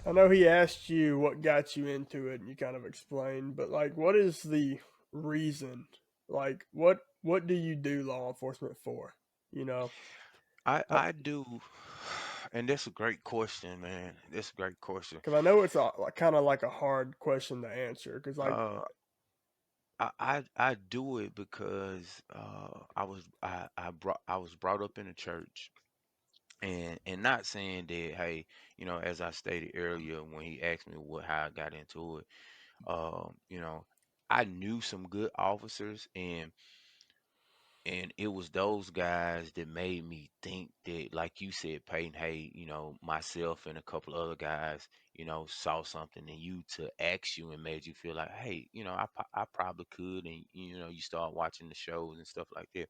I know he asked you what got you into it, and you kind of explained, but like, what is the reason? Like, what do you do law enforcement for? You know, I do, and that's a great question, man. That's a great question. because I know it's a, like, kind of like a hard question to answer. Because like, Uh, I do it because I was brought up in a church, and not saying that, hey, as I stated earlier when he asked me what how I got into it, you know, I knew some good officers, and it was those guys that made me think that, like you said, Peyton, hey, myself and a couple other guys, saw something in you to ask you and made you feel like, hey, I probably could. And, you start watching the shows and stuff like that.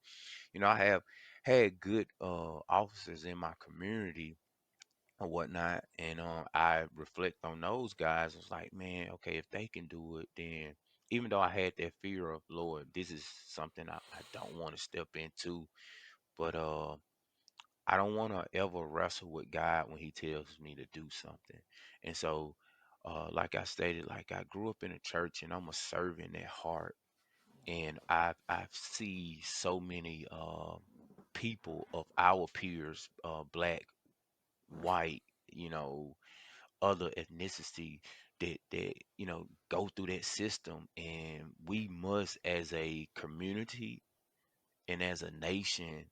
I have had good officers in my community or whatnot. And I reflect on those guys. It's like, man, okay, if they can do it, then even though I had that fear of, Lord, this is something I don't want to step into, but I don't want to ever wrestle with God when He tells me to do something. And so, like I stated, like I grew up in a church and I'm a servant at heart. And I've see so many people of our peers, black, white, you know, other ethnicity that go through that system, and we must, as a community and as a nation,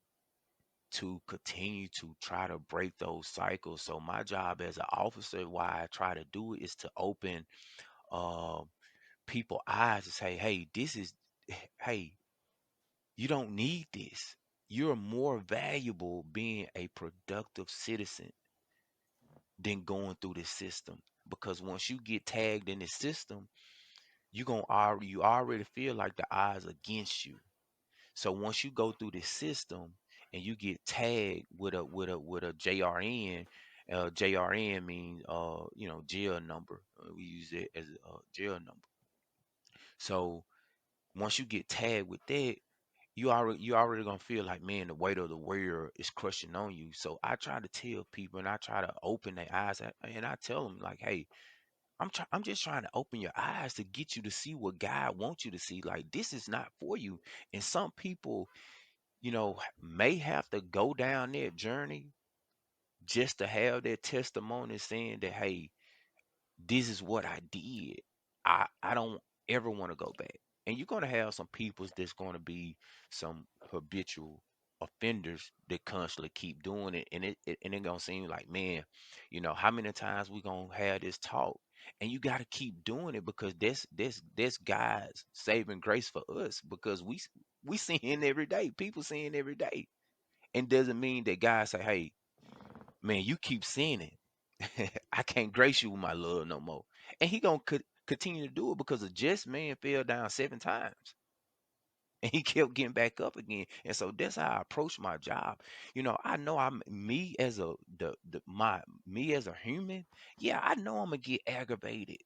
to continue to try to break those cycles. So my job as an officer, why I try to do it, is to open uh, people eyes to say, hey, this is hey, you don't need this. You're more valuable being a productive citizen than going through this system, because once you get tagged in this system, you already feel like the odds against you. So once you go through this system and you get tagged with a JRN, JRN means jail number. We use it as a jail number. So once you get tagged with that, you already gonna feel like, man, the weight of the world is crushing on you. So I try to tell people, and I try to open their eyes, and I tell them like, hey, I'm just trying to open your eyes to get you to see what God wants you to see. Like, this is not for you. And some people, may have to go down that journey just to have their testimony saying that, hey, this is what I did. I don't ever want to go back. And you're gonna have some peoples that's gonna be some habitual offenders that constantly keep doing it, and it gonna seem like, man, how many times we gonna have this talk? And you gotta keep doing it, because this God's saving grace for us, because we seeing every day, people seeing every day. And doesn't mean that God say, hey, man, you keep sinning. I can't grace you with my love no more. And he gonna continue to do it, because a just man fell down 7 times and he kept getting back up again. And so that's how I approach my job. I know I'm me as a the my me as a human. Yeah, I know I'm gonna get aggravated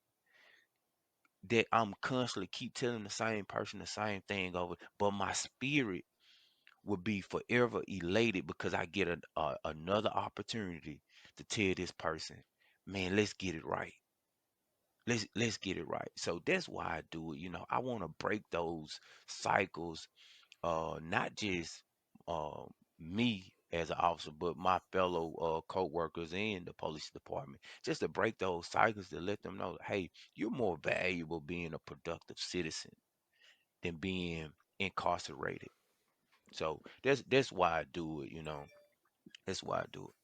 that I'm constantly keep telling the same person the same thing over, but my spirit will be forever elated because I get another opportunity to tell this person, man, let's get it right. Let's get it right. So that's why I do it. I want to break those cycles, not just uh me as an officer, but my fellow co-workers in the police department, just to break those cycles, to let them know, hey, you're more valuable being a productive citizen than being incarcerated. So that's why I do it. That's why I do it.